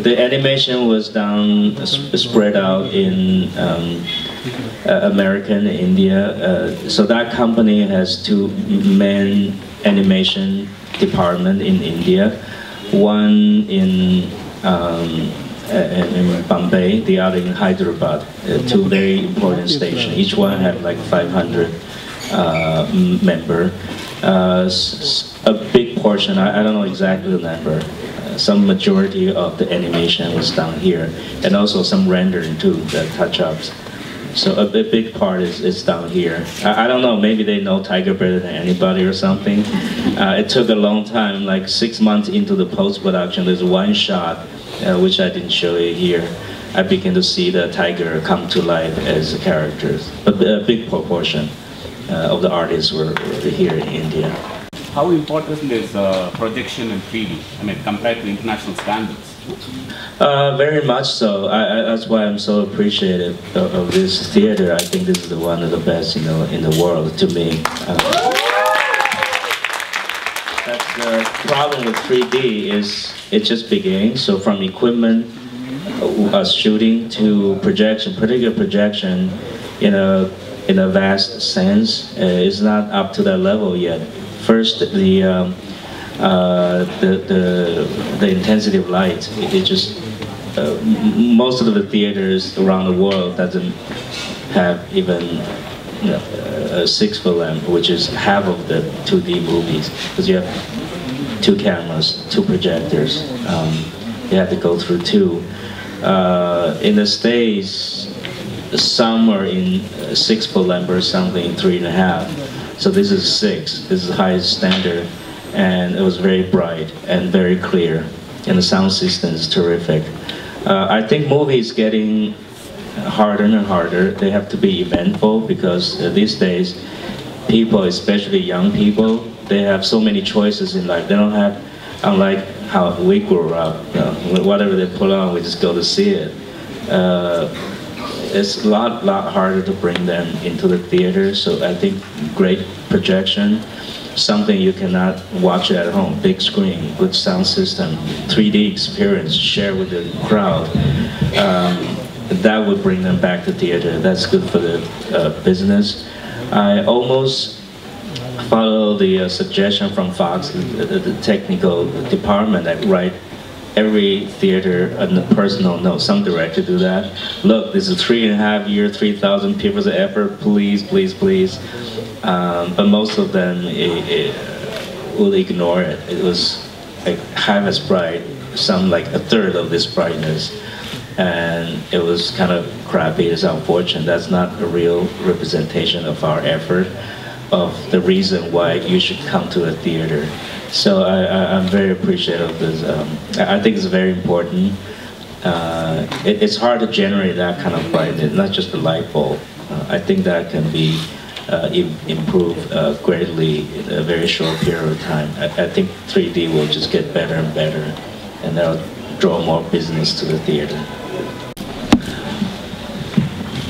The animation was done, spread out in America and India. So that company has two main animation department in India. One in Bombay, the other in Hyderabad. Two very important stations. Each one had like 500 member. A big portion, I don't know exactly the number, some majority of the animation was done here, and also some rendering too, the touch-ups. So a big part is down here. I don't know, maybe they know Tiger better than anybody or something. It took a long time, like 6 months into the post-production. There's one shot, which I didn't show you here. I began to see the tiger come to life as characters. But a big proportion of the artists were here in India. How important is projection in 3D? I mean, compared to international standards? Very much so. That's why I'm so appreciative of this theater. I think this is one of the best, in the world to me. That's the problem with 3D is it's just beginning. So from equipment, shooting to projection, particular projection, in a vast sense, is not up to that level yet. First, the intensity of light. It just most of the theaters around the world doesn't have even a 6-foot lamp, which is half of the 2D movies, because you have 2 cameras, 2 projectors. You have to go through 2. In the States, some are in 6-foot lamp or something, 3.5. So this is 6. This is the highest standard, and it was very bright and very clear, and the sound system is terrific. I think movies getting harder and harder. They have to be eventful, because these days, people, especially young people, they have so many choices in life. They don't have, unlike how we grew up, whatever they put on, we just go to see it. It's a lot harder to bring them into the theater, so I think great projection, something you cannot watch at home, big screen, good sound system, 3D experience, share with the crowd, that would bring them back to theater. That's good for the business. I almost follow the suggestion from Fox, the technical department, that write every theater a personal note. Some director do that. Look, this is 3.5 year, 3,000 people's effort. Please, please, please. But most of them will ignore it. It was like half as bright, some like a third of this brightness, and it was kind of crappy. It's unfortunate. That's not a real representation of our effort, of the reason why you should come to a theater. So I'm very appreciative of this. I think it's very important. It's hard to generate that kind of brightness, not just a light bulb. I think that can be improved greatly in a very short period of time. I think 3D will just get better and better, and that'll draw more business to the theater.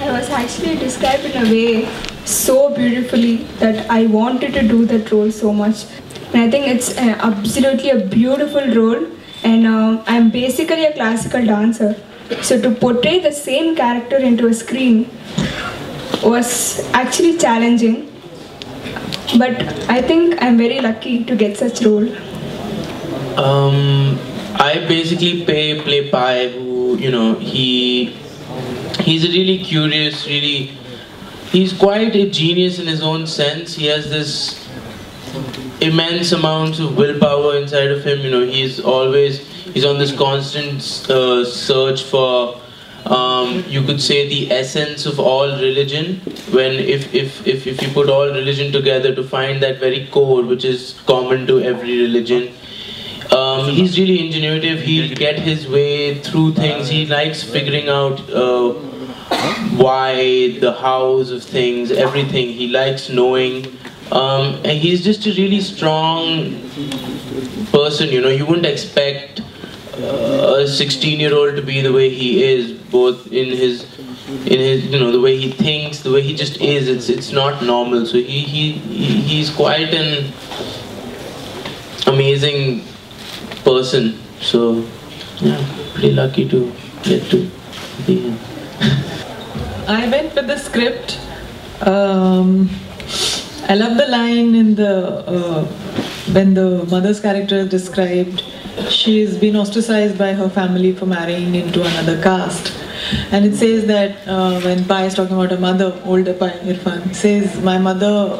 I was actually described in a way so beautifully that I wanted to do that role so much. And I think it's absolutely a beautiful role, and I'm basically a classical dancer. So to portray the same character into a screen was actually challenging, but I think I'm very lucky to get such role. I basically play Pai, who, he's a really curious, he's quite a genius in his own sense. He has this immense amounts of willpower inside of him. He's on this constant search for, you could say, the essence of all religion. When if you put all religion together to find that very core which is common to every religion. He's really ingenuitive. He'll get his way through things. He likes figuring out why, the hows of things, everything. He likes knowing. And he's just a really strong person. You wouldn't expect a 16-year-old to be the way he is, both in his the way he thinks, the way he just is. It's not normal. So he's quite an amazing person. So yeah, pretty lucky to get to be here. I went with the script. I love the line in the when the mother's character is described. She's been ostracized by her family for marrying into another caste. And it says that when Pai is talking about her mother, older Pai, Irfan, says, my mother,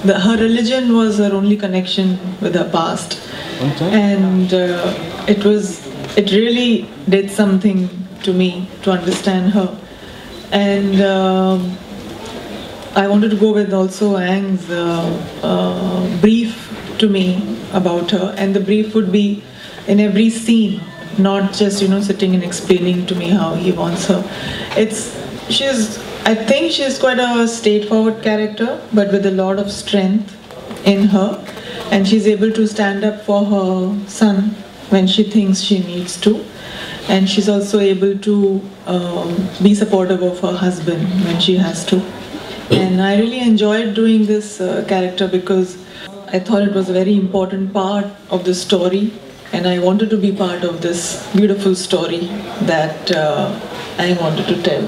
her religion was her only connection with her past. And it really did something to me to understand her. And I wanted to go with also Ang's brief to me about her, and the brief would be in every scene, not just sitting and explaining to me how he wants her. I think she's quite a straightforward character, but with a lot of strength in her, and she's able to stand up for her son when she thinks she needs to, and she's also able to be supportive of her husband when she has to. And I really enjoyed doing this character because I thought it was a very important part of the story, and I wanted to be part of this beautiful story that I wanted to tell.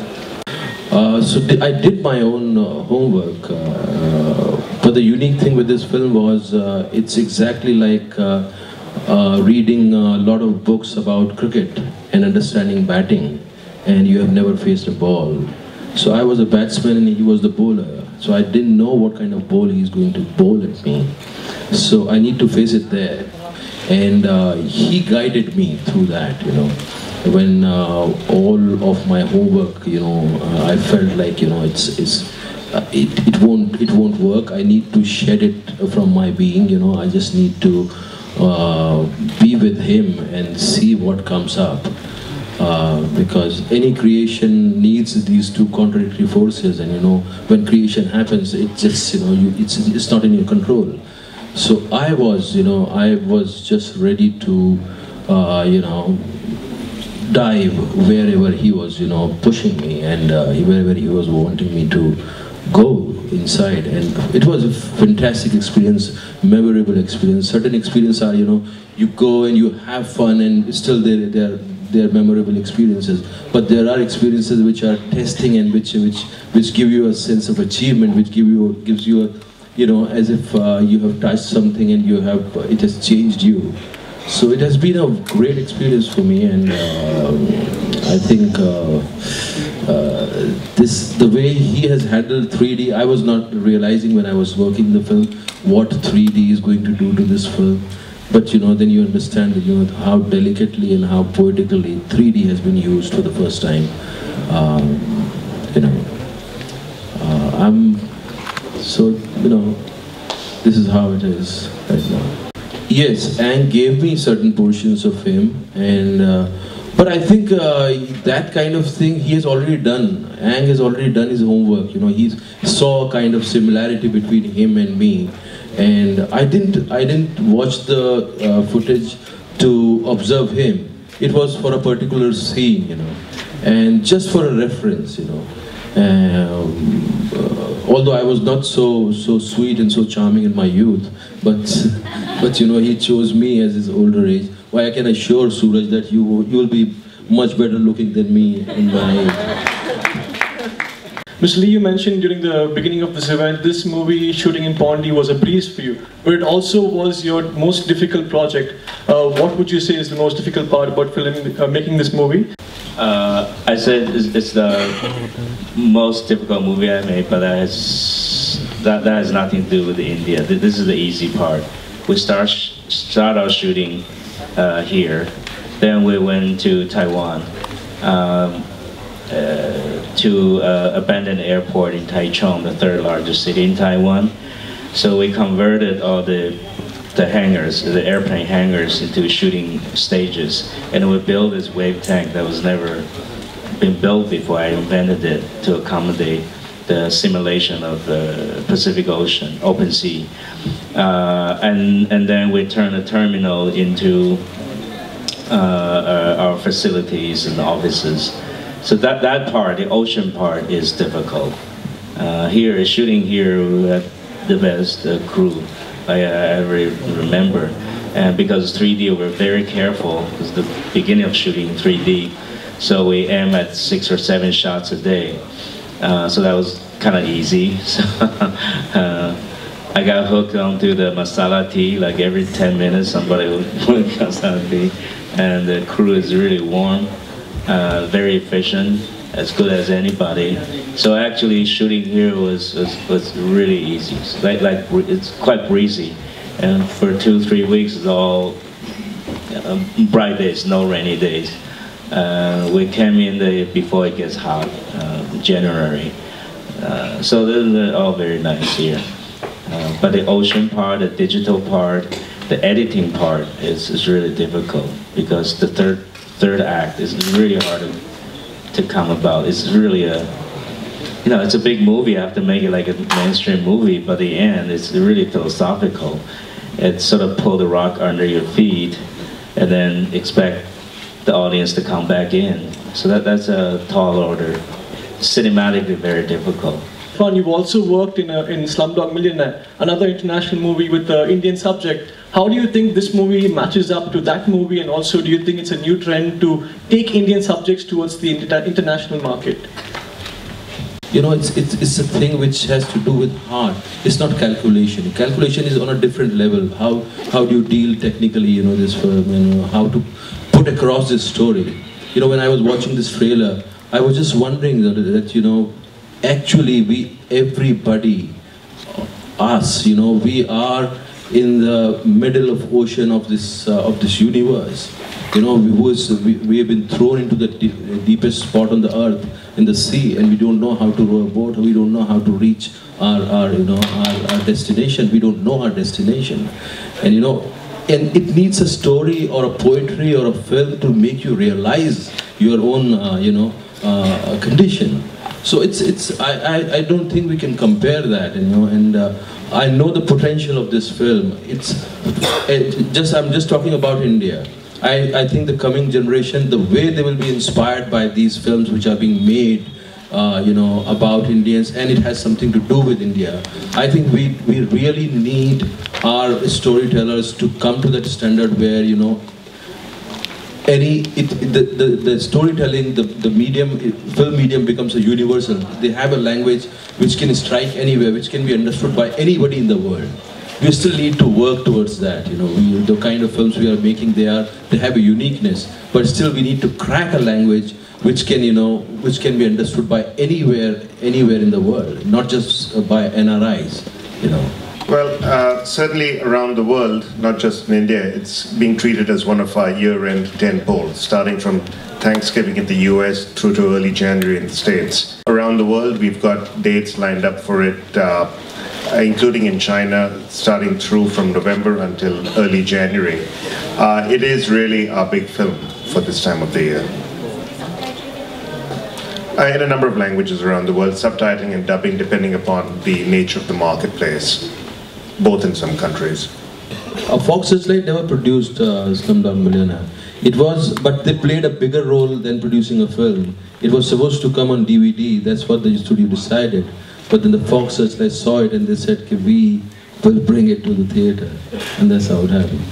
So I did my own homework, but the unique thing with this film was it's exactly like reading a lot of books about cricket and understanding batting, and you have never faced a ball. So I was a batsman and he was the bowler. So I didn't know what kind of ball he's going to bowl at me. So I need to face it there. And he guided me through that, When all of my homework, I felt like, it won't work. I need to shed it from my being, I just need to be with him and see what comes up. Because any creation needs these two contradictory forces, and when creation happens, it just it's not in your control. So I was just ready to dive wherever he was pushing me, and wherever he was wanting me to go inside. And it was a fantastic experience, memorable experience. Certain experiences are you go and you have fun, and still they're memorable experiences, but there are experiences which are testing and which give you a sense of achievement, which gives you a, as if you have touched something and it has changed you. So it has been a great experience for me, and I think the way he has handled 3D, I was not realizing when I was working the film what 3D is going to do to this film. But then you understand that, how delicately and how poetically 3D has been used for the first time. This is how it is right now. Yes, Ang gave me certain portions of him, but I think that kind of thing he has already done. Ang has already done his homework. He saw a kind of similarity between him and me. And I didn't watch the footage to observe him. It was for a particular scene, and just for a reference, although I was not so sweet and so charming in my youth, but he chose me as his older age. Why, I can assure Suraj that you will be much better looking than me in my age. Mr. Lee, you mentioned during the beginning of this event, this movie shooting in Pondy was a breeze for you, but it also was your most difficult project. What would you say is the most difficult part about making this movie? I said it's the most difficult movie I made, but that has nothing to do with India. This is the easy part. We start our shooting here, then we went to Taiwan. To abandoned airport in Taichung, the third largest city in Taiwan. So we converted all the hangars, the airplane hangars, into shooting stages, and we built this wave tank that was never been built before. I invented it to accommodate the simulation of the Pacific Ocean, open sea, and then we turned the terminal into our facilities and offices. So that part, the ocean part, is difficult. Shooting here, we had the best crew I ever remember. And because 3D, we're very careful. It's the beginning of shooting 3D. So we aim at 6 or 7 shots a day. So that was kind of easy. So, I got hooked onto the masala tea. Like every 10 minutes, somebody would put masala tea. And the crew is really warm, very efficient, as good as anybody. So actually, shooting here was really easy. Like it's quite breezy. And for 2-3 weeks, it's all bright days, no rainy days. We came in before it gets hot, January. So they're all very nice here. But the ocean part, the digital part, the editing part is really difficult because the third act is really hard to come about. It's really it's a big movie. I have to make it like a mainstream movie, but the end, it's really philosophical. It's sort of pull the rock under your feet and then expect the audience to come back in. So that's a tall order. Cinematically very difficult. You've also worked in Slumdog Millionaire, another international movie with an Indian subject. How do you think this movie matches up to that movie, and also do you think it's a new trend to take Indian subjects towards the international market? You know, it's a thing which has to do with heart. It's not calculation. Calculation is on a different level. How do you deal technically, this film, how to put across this story. When I was watching this trailer, I was just wondering that actually everybody, us, we are in the middle of ocean of this universe. We have been thrown into the deepest spot on the earth, in the sea, and we don't know how to row a boat. We don't know how to reach our destination. We don't know our destination, and and it needs a story or a poetry or a film to make you realize your own condition. So I don't think we can compare that, and I know the potential of this film. I'm just talking about India. I think the coming generation, the way they will be inspired by these films which are being made, about Indians, and it has something to do with India. I think we really need our storytellers to come to that standard where, the storytelling, the medium, film medium becomes a universal. They have a language which can strike anywhere, which can be understood by anybody in the world. We still need to work towards that. The kind of films we are making, they have a uniqueness, but still we need to crack a language which can be understood by anywhere in the world, not just by NRIs. Well, certainly around the world, not just in India, it's being treated as one of our year-end tentpoles, starting from Thanksgiving in the US through to early January in the States. Around the world, we've got dates lined up for it, including in China, starting through from November until early January. It is really a big film for this time of the year. In a number of languages around the world, subtitling and dubbing depending upon the nature of the marketplace, both in some countries. Fox Searchlight never produced Slumdog Millionaire. But they played a bigger role than producing a film. It was supposed to come on DVD, that's what the studio decided. But then the Fox Searchlight saw it and they said, we will bring it to the theater. And that's how it happened.